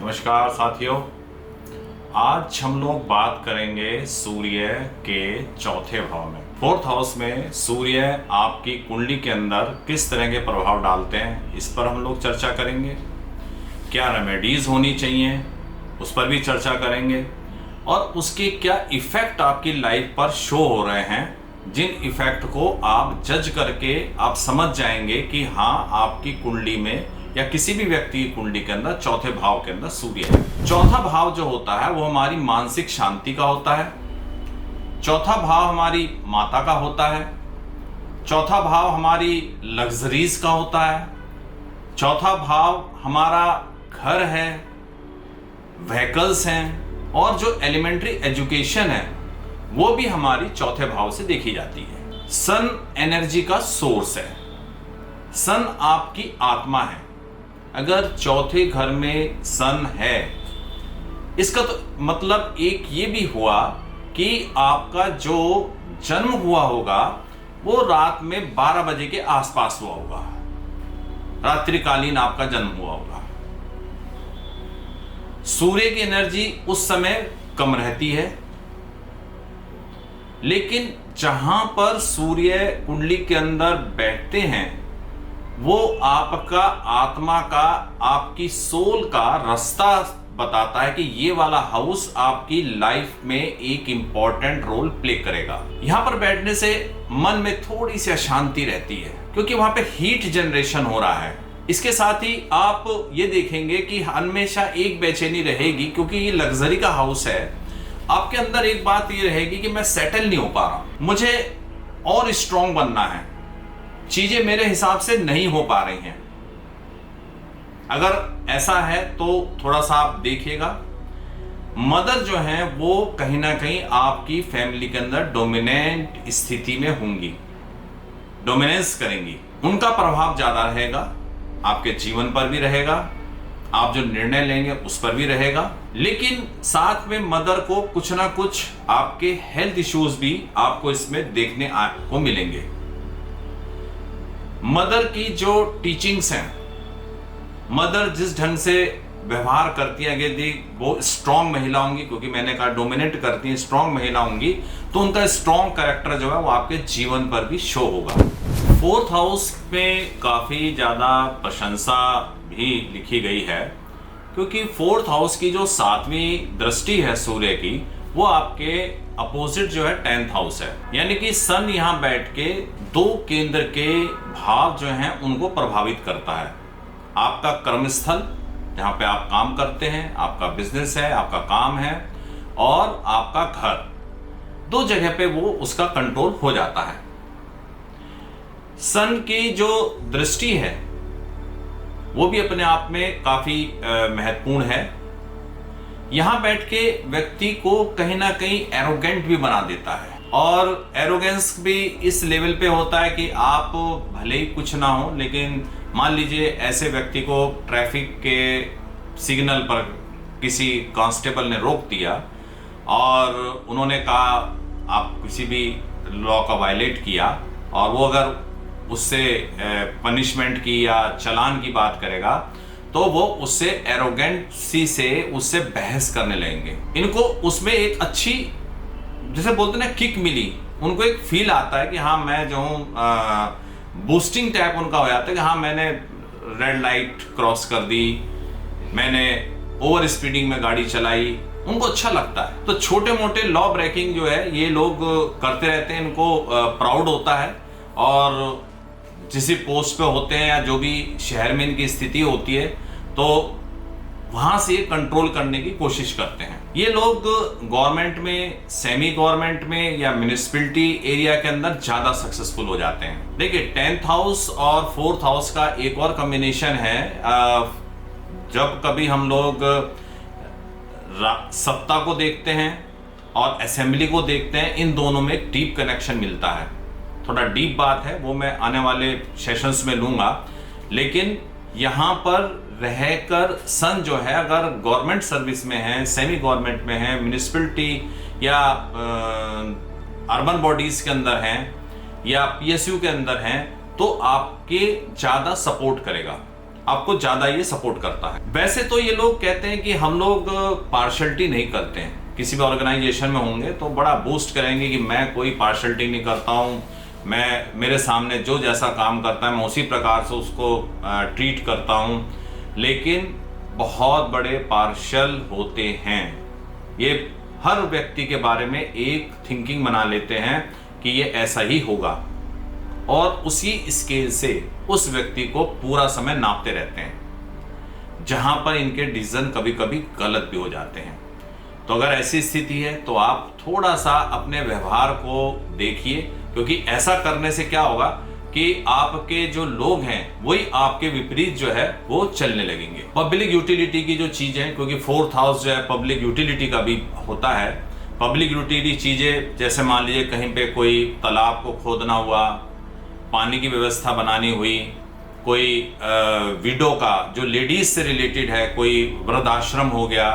नमस्कार साथियों, आज हम लोग बात करेंगे सूर्य के चौथे भाव में। फोर्थ हाउस में सूर्य आपकी कुंडली के अंदर किस तरह के प्रभाव डालते हैं, इस पर हम लोग चर्चा करेंगे। क्या रेमेडीज होनी चाहिए, उस पर भी चर्चा करेंगे। और उसके क्या इफेक्ट आपकी लाइफ पर शो हो रहे हैं, जिन इफेक्ट को आप जज करके आप समझ जाएंगे कि हाँ, आपकी कुंडली में या किसी भी व्यक्ति की कुंडली के अंदर चौथे भाव के अंदर सूर्य है। चौथा भाव जो होता है वो हमारी मानसिक शांति का होता है। चौथा भाव हमारी माता का होता है। चौथा भाव हमारी लग्जरीज का होता है। चौथा भाव हमारा घर है, व्हीकल्स हैं, और जो एलिमेंट्री एजुकेशन है वो भी हमारी चौथे भाव से देखी जाती है। सन एनर्जी का सोर्स है। सन आपकी आत्मा है। अगर चौथे घर में सन है, इसका तो मतलब एक ये भी हुआ कि आपका जो जन्म हुआ होगा वो रात में 12 बजे के आसपास हुआ होगा, रात्रिकालीन आपका जन्म हुआ होगा। सूर्य की एनर्जी उस समय कम रहती है, लेकिन जहां पर सूर्य कुंडली के अंदर बैठते हैं वो आपका आत्मा का, आपकी सोल का रास्ता बताता है कि ये वाला हाउस आपकी लाइफ में एक इंपॉर्टेंट रोल प्ले करेगा। यहां पर बैठने से मन में थोड़ी सी अशांति रहती है, क्योंकि वहां पे हीट जनरेशन हो रहा है। इसके साथ ही आप ये देखेंगे कि हमेशा एक बेचैनी रहेगी, क्योंकि ये लग्जरी का हाउस है। आपके अंदर एक बात ये रहेगी कि मैं सेटल नहीं हो पा रहा, मुझे और स्ट्रांग बनना है, चीजें मेरे हिसाब से नहीं हो पा रही हैं। अगर ऐसा है तो थोड़ा सा आप देखिएगा। मदर जो है वो कहीं ना कहीं आपकी फैमिली के अंदर डोमिनेंट स्थिति में होंगी, डोमिनेंस करेंगी। उनका प्रभाव ज्यादा रहेगा, आपके जीवन पर भी रहेगा, आप जो निर्णय लेंगे उस पर भी रहेगा। लेकिन साथ में मदर को कुछ ना कुछ आपके हेल्थ इश्यूज भी आपको इसमें देखने को मिलेंगे। मदर की जो टीचिंग्स हैं, मदर जिस ढंग से व्यवहार करती है, यदि वो स्ट्रांग महिला होंगी, क्योंकि मैंने कहा डोमिनेट करती हैं, स्ट्रांग महिला होंगी, तो उनका स्ट्रांग कैरेक्टर जो है वो आपके जीवन पर भी शो होगा। फोर्थ हाउस में काफी ज्यादा प्रशंसा भी लिखी गई है, क्योंकि फोर्थ हाउस की जो 7वीं दृष्टि है सूर्य की, वो आपके अपोजिट जो है 10th हाउस है। यानी कि सन यहां बैठ के 2 केंद्र के भाव जो हैं उनको प्रभावित करता है। आपका कर्मस्थल, जहां पे आप काम करते हैं, आपका बिजनेस है, आपका काम है, और आपका घर, 2 जगह पे वो उसका कंट्रोल हो जाता है। सन की जो दृष्टि है वो भी अपने आप में काफी महत्वपूर्ण है। यहां बैठ के व्यक्ति को कहीं ना कहीं एरोगेंट भी बना देता है, और एरोगेंस भी इस लेवल पे होता है कि आप भले ही कुछ ना हो, लेकिन मान लीजिए ऐसे व्यक्ति को ट्रैफिक के सिग्नल पर किसी कांस्टेबल ने रोक दिया और उन्होंने कहा आप किसी भी लॉ का वायलेट किया, और वो अगर उससे पनिशमेंट की या चालान की बात करेगा तो वो उससे एरोगेंसी से उससे बहस करने लगेंगे। इनको उसमें एक अच्छी, जैसे बोलते ना, किक मिली, उनको एक फील आता है कि हाँ, मैं जो हूँ, बूस्टिंग टाइप उनका हो जाता है कि हाँ, मैंने रेड लाइट क्रॉस कर दी, मैंने ओवर स्पीडिंग में गाड़ी चलाई, उनको अच्छा लगता है। तो छोटे मोटे लॉ ब्रेकिंग जो है ये लोग करते रहते हैं, इनको प्राउड होता है, और जिस पोस्ट पे होते हैं या जो भी शहर में इनकी स्थिति होती है तो वहां से कंट्रोल करने की कोशिश करते हैं। ये लोग गवर्नमेंट में, सेमी गवर्नमेंट में या म्युनिसिपैलिटी एरिया के अंदर ज्यादा सक्सेसफुल हो जाते हैं। देखिए, 10th हाउस और 4th हाउस का एक और कॉम्बिनेशन है। जब कभी हम लोग सत्ता को देखते हैं और असेंबली को देखते हैं, इन दोनों में एक डीप कनेक्शन मिलता है। थोड़ा डीप बात है, वो मैं आने वाले सेशंस में लूंगा। लेकिन यहाँ पर रहकर सन जो है, अगर गवर्नमेंट सर्विस में है, सेमी गवर्नमेंट में है, म्युनिसिपैलिटी या अर्बन बॉडीज के अंदर हैं, या पीएसयू के अंदर हैं, तो आपके ज़्यादा सपोर्ट करेगा। आपको ज्यादा ये सपोर्ट करता है। वैसे तो ये लोग कहते हैं कि हम लोग पार्शलिटी नहीं करते हैं, किसी भी ऑर्गेनाइजेशन में होंगे तो बड़ा बूस्ट करेंगे कि मैं कोई पार्शलिटी नहीं करता हूँ, मैं मेरे सामने जो जैसा काम करता है मैं उसी प्रकार से उसको ट्रीट करता हूँ। लेकिन बहुत बड़े पार्शल होते हैं, ये हर व्यक्ति के बारे में एक थिंकिंग बना लेते हैं कि ये ऐसा ही होगा और उसी स्केल से उस व्यक्ति को पूरा समय नापते रहते हैं, जहां पर इनके डिसीजन कभी कभी गलत भी हो जाते हैं। तो अगर ऐसी स्थिति है तो आप थोड़ा सा अपने व्यवहार को देखिए, क्योंकि ऐसा करने से क्या होगा कि आपके जो लोग हैं वही आपके विपरीत जो है वो चलने लगेंगे। पब्लिक यूटिलिटी की जो चीजें, क्योंकि 4th हाउस जो है पब्लिक यूटिलिटी का भी होता है। पब्लिक यूटिलिटी चीजें जैसे मान लीजिए कहीं पे कोई तालाब को खोदना हुआ, पानी की व्यवस्था बनानी हुई, कोई विडो का जो लेडीज से रिलेटेड है, कोई वृद्धाश्रम हो गया,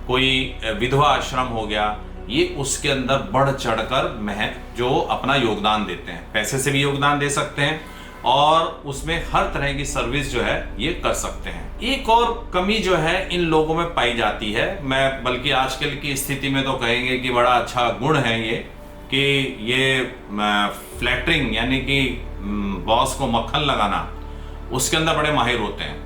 कोई विधवा आश्रम हो गया, ये उसके अंदर बढ़ चढ़कर जो अपना योगदान देते हैं, पैसे से भी योगदान दे सकते हैं और उसमें हर तरह की सर्विस जो है ये कर सकते हैं। एक और कमी जो है इन लोगों में पाई जाती है, मैं बल्कि आजकल की स्थिति में तो कहेंगे कि बड़ा अच्छा गुण है ये, कि ये फ्लैटरिंग यानी कि बॉस को मक्खन लगाना, उसके अंदर बड़े माहिर होते हैं।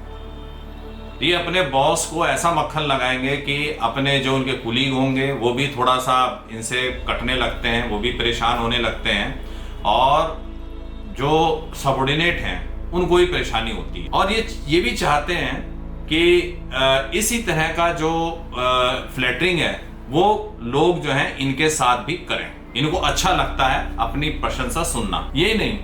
ये अपने बॉस को ऐसा मक्खन लगाएंगे कि अपने जो उनके कुलीग होंगे वो भी थोड़ा सा इनसे कटने लगते हैं, वो भी परेशान होने लगते हैं और जो सबऑर्डिनेट हैं उनको भी परेशानी होती है। और ये भी चाहते हैं कि इसी तरह का जो फ्लैटरिंग है वो लोग जो हैं इनके साथ भी करें, इनको अच्छा लगता है अपनी प्रशंसा सुनना। ये नहीं,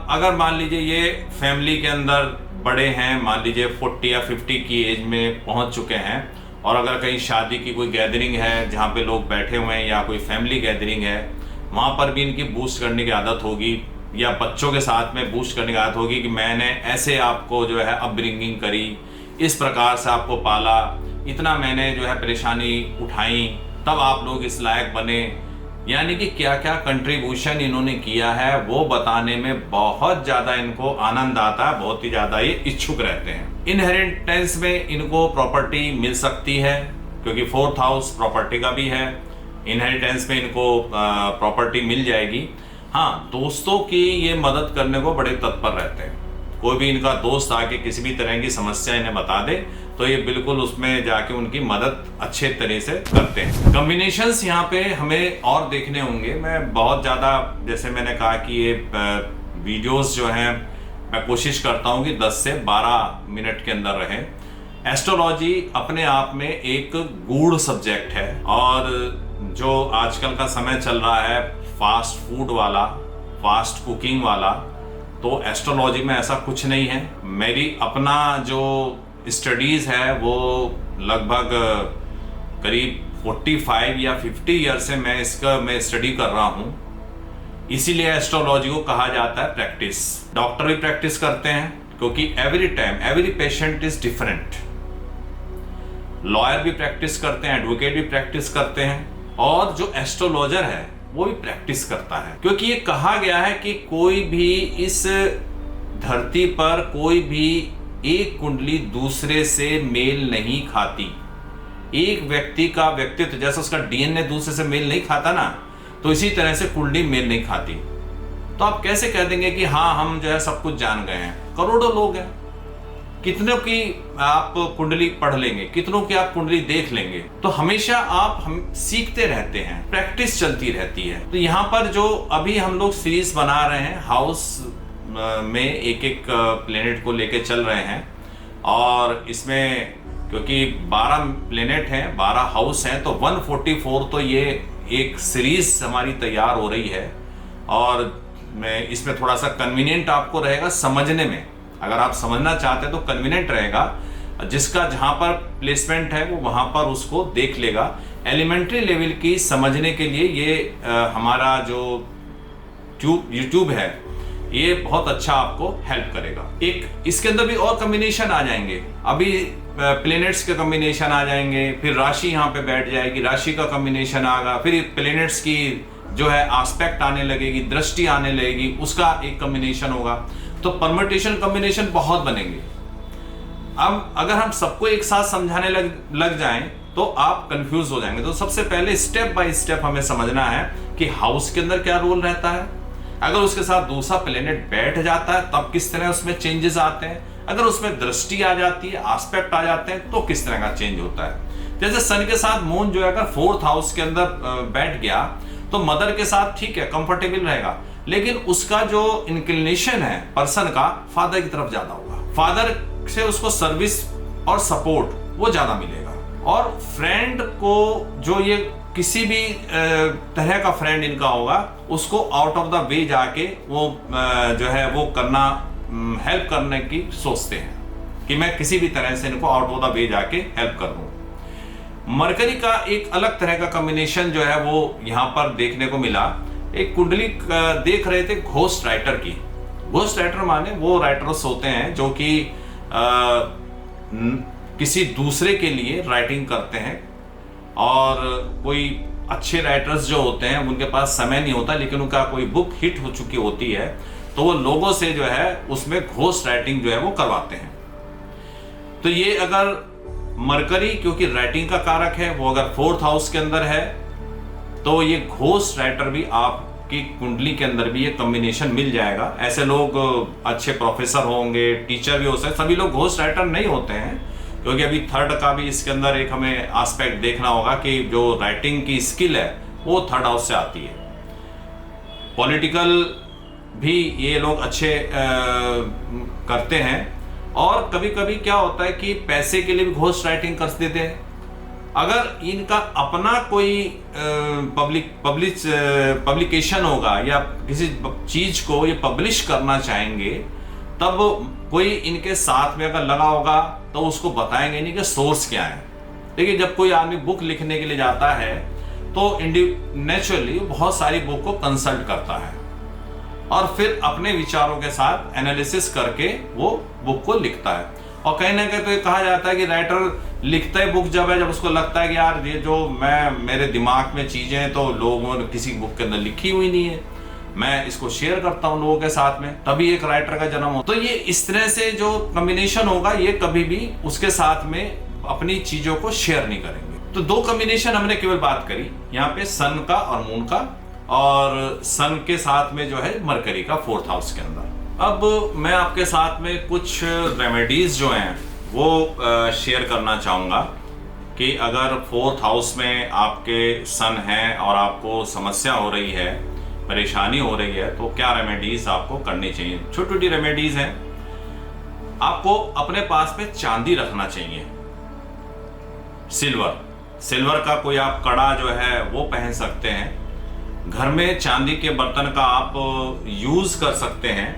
अगर मान लीजिए ये फैमिली के अंदर बड़े हैं, मान लीजिए 40 या 50 की एज में पहुंच चुके हैं और अगर कहीं शादी की कोई गैदरिंग है जहां पे लोग बैठे हुए हैं या कोई फैमिली गैदरिंग है, वहां पर भी इनकी बूस्ट करने की आदत होगी या बच्चों के साथ में बूस्ट करने की आदत होगी कि मैंने ऐसे आपको जो है अपब्रिंगिंग करी, इस प्रकार से आपको पाला, इतना मैंने जो है परेशानी उठाई, तब आप लोग इस लायक बने। यानी कि क्या क्या कंट्रीब्यूशन इन्होंने किया है वो बताने में बहुत ज्यादा इनको आनंद आता है, बहुत ही ज्यादा ये इच्छुक रहते हैं। इनहेरिटेंस में इनको प्रॉपर्टी मिल सकती है क्योंकि 4th हाउस प्रॉपर्टी का भी है, इनहेरिटेंस में इनको प्रॉपर्टी मिल जाएगी। हाँ, दोस्तों की ये मदद करने को बड़े तत्पर रहते हैं, कोई भी इनका दोस्त आके किसी भी तरह की समस्या इन्हें बता दे तो ये बिल्कुल उसमें जाके उनकी मदद अच्छे तरह से करते हैं। कॉम्बिनेशंस यहाँ पे हमें और देखने होंगे। मैं बहुत ज़्यादा, जैसे मैंने कहा कि ये वीडियोस जो हैं मैं कोशिश करता हूँ कि 10 से 12 मिनट के अंदर रहे। एस्ट्रोलॉजी अपने आप में एक गूढ़ सब्जेक्ट है और जो आजकल का समय चल रहा है फास्ट फूड वाला, फास्ट कुकिंग वाला, तो एस्ट्रोलॉजी में ऐसा कुछ नहीं है। मेरी अपना जो स्टडीज़ है वो लगभग करीब 45 या 50 ईयर से मैं स्टडी कर रहा हूँ, इसीलिए एस्ट्रोलॉजी को कहा जाता है प्रैक्टिस। डॉक्टर भी प्रैक्टिस करते हैं क्योंकि every time every patient is different. Lawyer भी प्रैक्टिस करते हैं, एडवोकेट भी प्रैक्टिस करते हैं और जो एस्ट्रोलॉजर है वो भी प्रैक्टिस करता है, क्योंकि ये कहा गया है कि कोई भी इस धरती पर कोई भी एक कुंडली दूसरे से मेल नहीं खाती। एक व्यक्ति का व्यक्तित्व जैसे उसका डीएनए दूसरे से मेल नहीं खाता ना, तो इसी तरह से कुंडली मेल नहीं खाती। तो आप कैसे कह देंगे कि हाँ हम जो है सब कुछ जान गए हैं? करोड़ों लोग हैं, कितनों की आप कुंडली पढ़ लेंगे, कितनों की आप कुंडली देख लेंगे। तो हमेशा हम सीखते रहते हैं, प्रैक्टिस चलती रहती है। तो यहाँ पर जो अभी हम लोग सीरीज बना रहे हैं, हाउस में एक एक प्लेनेट को लेके चल रहे हैं और इसमें क्योंकि 12 प्लेनेट हैं, 12 हाउस हैं, तो 144 तो ये एक सीरीज हमारी तैयार हो रही है और मैं इसमें थोड़ा सा कन्वीनियंट आपको रहेगा समझने में। अगर आप समझना चाहते हैं तो कन्वीनियंट रहेगा, जिसका जहाँ पर प्लेसमेंट है वो वहाँ पर उसको देख लेगा। एलिमेंट्री लेवल की समझने के लिए ये हमारा जो यूट्यूब है ये बहुत अच्छा आपको हेल्प करेगा। एक इसके अंदर भी और कॉम्बिनेशन आ जाएंगे, अभी प्लेनेट्स के कॉम्बिनेशन आ जाएंगे, फिर राशि यहाँ पे बैठ जाएगी, राशि का कॉम्बिनेशन आएगा, फिर प्लेनेट्स की जो है एस्पेक्ट आने लगेगी, दृष्टि आने लगेगी, उसका एक कॉम्बिनेशन होगा। तो परम्यूटेशन कॉम्बिनेशन बहुत बनेंगे अब अगर हम सबको एक साथ समझाने लग जाएं तो आप कंफ्यूज हो जाएंगे। तो सबसे पहले स्टेप बाय स्टेप हमें समझना है कि हाउस के अंदर क्या रोल रहता है, अगर उसके साथ दूसरा प्लेनेट बैठ जाता है तब किस तरह उसमें चेंजेस आते हैं, अगर उसमें दृष्टि आ जाती है, एस्पेक्ट आ जाते हैं तो किस तरह का चेंज होता है। जैसे सन के साथ मून जो है अगर 4th हाउस के अंदर बैठ गया तो मदर के साथ ठीक है कंफर्टेबल रहेगा, लेकिन उसका जो इंक्लिनेशन है पर्सन का फादर की तरफ ज्यादा होगा, फादर से उसको सर्विस और सपोर्ट वो ज्यादा मिलेगा। और फ्रेंड को जो ये किसी भी तरह का फ्रेंड इनका होगा उसको आउट ऑफ द वे जाके वो जो है वो करना, हेल्प करने की सोचते हैं कि मैं किसी भी तरह से इनको आउट ऑफ द वे जाके हेल्प कर दूं। मरकरी का एक अलग तरह का कॉम्बिनेशन जो है वो यहाँ पर देखने को मिला। एक कुंडली देख रहे थे घोस्ट राइटर की। घोस्ट राइटर माने वो राइटर्स होते हैं जो कि किसी दूसरे के लिए राइटिंग करते हैं, और कोई अच्छे राइटर्स जो होते हैं उनके पास समय नहीं होता, लेकिन उनका कोई बुक हिट हो चुकी होती है तो वो लोगों से जो है उसमें घोस्ट राइटिंग जो है वो करवाते हैं। तो ये अगर मरकरी क्योंकि राइटिंग का कारक है वो अगर 4th हाउस के अंदर है तो ये घोस्ट राइटर भी आपकी कुंडली के अंदर भी ये कॉम्बिनेशन मिल जाएगा। ऐसे लोग अच्छे प्रोफेसर होंगे, टीचर भी हो सकते, सभी लोग घोस्ट राइटर नहीं होते हैं, क्योंकि अभी 3rd का भी इसके अंदर एक हमें एस्पेक्ट देखना होगा कि जो राइटिंग की स्किल है वो 3rd हाउस से आती है। पॉलिटिकल भी ये लोग अच्छे करते हैं, और कभी कभी क्या होता है कि पैसे के लिए भी घोस्ट राइटिंग कर देते हैं। अगर इनका अपना कोई पब्लिकेशन होगा या किसी चीज को ये पब्लिश करना चाहेंगे तब कोई इनके साथ में अगर लगा होगा तो उसको बताएंगे नहीं कि सोर्स क्या है। लेकिन जब कोई आदमी बुक लिखने के लिए जाता है तो नेचुरली बहुत सारी बुक को कंसल्ट करता है और फिर अपने विचारों के साथ एनालिसिस करके वो बुक को लिखता है। और कहीं ना कहीं तो ये कहा जाता है कि राइटर लिखता है बुक जब उसको लगता है कि यार ये जो मेरे दिमाग में चीजें तो लोगों ने किसी बुक के अंदर लिखी हुई नहीं है, मैं इसको शेयर करता हूं लोगों के साथ में, तभी एक राइटर का जन्म हो। तो ये इस तरह से जो कॉम्बिनेशन होगा ये कभी भी उसके साथ में अपनी चीजों को शेयर नहीं करेंगे। तो 2 कॉम्बिनेशन हमने केवल बात करी यहाँ पे, सन का और मून का, और सन के साथ में जो है मरकरी का 4th हाउस के अंदर। अब मैं आपके साथ में कुछ रेमेडीज जो हैं वो शेयर करना चाहूँगा कि अगर 4th हाउस में आपके सन है और आपको समस्या हो रही है, परेशानी हो रही है, तो क्या रेमेडीज आपको करनी चाहिए। छोटी छोटी रेमेडीज हैं। आपको अपने पास में चांदी रखना चाहिए, सिल्वर का कोई आप कड़ा जो है वो पहन सकते हैं। घर में चांदी के बर्तन का आप यूज कर सकते हैं।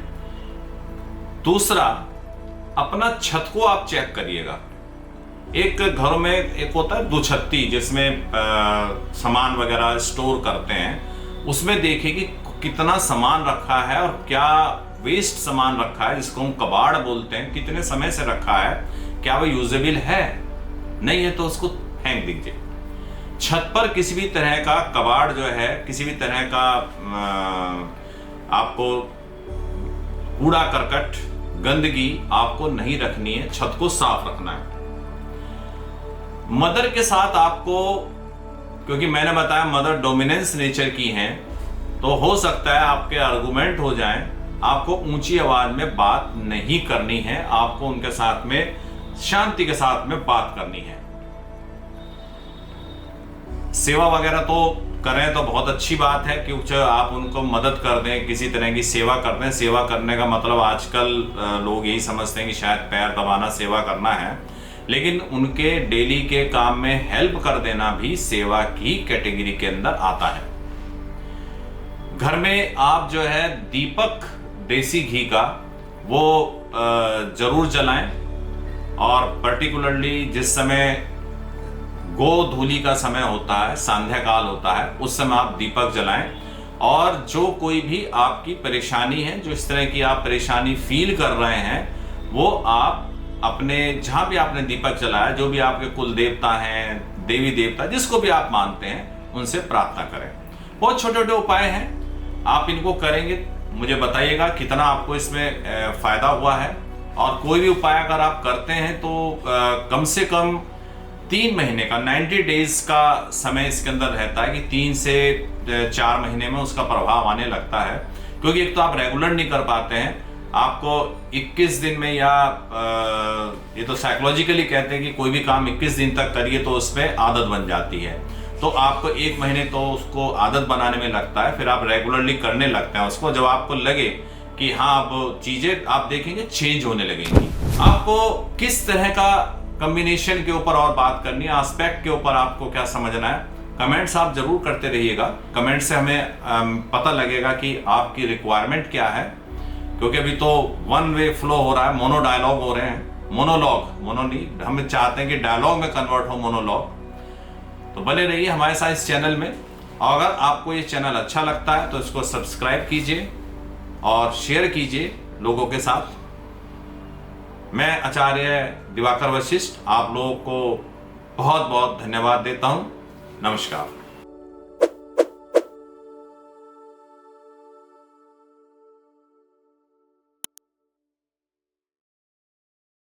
दूसरा, अपना छत को आप चेक करिएगा। एक घरों में एक होता है दुछत्ती जिसमें सामान वगैरह स्टोर करते हैं, उसमें देखिए कि कितना सामान रखा है और क्या वेस्ट सामान रखा है, जिसको हम कबाड़ बोलते हैं, कितने समय से रखा है, क्या वो यूजेबल है, नहीं है तो उसको फेंक दीजिए। छत पर किसी भी तरह का कबाड़ जो है, किसी भी तरह का आपको कूड़ा करकट गंदगी आपको नहीं रखनी है, छत को साफ रखना है। मदर के साथ आपको, क्योंकि मैंने बताया मदर डोमिनेंस नेचर की हैं, तो हो सकता है आपके आर्गुमेंट हो जाएं। आपको ऊंची आवाज में बात नहीं करनी है, आपको उनके साथ में शांति के साथ में बात करनी है। सेवा वगैरह तो करें तो बहुत अच्छी बात है कि आप उनको मदद कर दें, किसी तरह की सेवा कर दें। सेवा करने का मतलब आजकल लोग यही समझते हैं कि शायद पैर दबाना सेवा करना है, लेकिन उनके डेली के काम में हेल्प कर देना भी सेवा की कैटेगरी के अंदर आता है। घर में आप जो है दीपक देसी घी का वो जरूर जलाएं, और पर्टिकुलरली जिस समय गोधूली का समय होता है, संध्या काल होता है, उस समय आप दीपक जलाएं। और जो कोई भी आपकी परेशानी है, जो इस तरह की आप परेशानी फील कर रहे हैं, वो आप अपने जहां भी आपने दीपक जलाया, जो भी आपके कुल देवता हैं, देवी देवता जिसको भी आप मानते हैं, उनसे प्रार्थना करें। बहुत छोटे छोटे उपाय हैं, आप इनको करेंगे, मुझे बताइएगा कितना आपको इसमें फायदा हुआ है। और कोई भी उपाय अगर आप करते हैं तो कम से कम 3 महीने का 90 डेज का समय इसके अंदर रहता है कि 3 से 4 महीने में उसका प्रभाव आने लगता है। क्योंकि एक तो आप रेगुलर नहीं कर पाते हैं, आपको 21 दिन में या ये तो साइकोलॉजिकली कहते हैं कि कोई भी काम 21 दिन तक करिए तो उसमें आदत बन जाती है। तो आपको 1 महीने तो उसको आदत बनाने में लगता है, फिर आप रेगुलरली करने लगते हैं उसको। जब आपको लगे कि हाँ अब चीजें आप देखेंगे चेंज होने लगेंगी। आपको किस तरह का कॉम्बिनेशन के ऊपर और बात करनी है, एस्पेक्ट के ऊपर आपको क्या समझना है, कमेंट्स आप जरूर करते रहिएगा। कमेंट से हमें पता लगेगा कि आपकी रिक्वायरमेंट क्या है। क्योंकि अभी तो वन वे फ्लो हो रहा है, मोनो डायलॉग हो रहे हैं, मोनो नहीं, हम चाहते हैं कि डायलॉग में कन्वर्ट हो मोनोलॉग। तो बने रहिए हमारे साथ इस चैनल में। और अगर आपको ये चैनल अच्छा लगता है तो इसको सब्सक्राइब कीजिए और शेयर कीजिए लोगों के साथ। मैं आचार्य दिवाकर वशिष्ठ आप लोगों को बहुत बहुत धन्यवाद देता हूं। नमस्कार।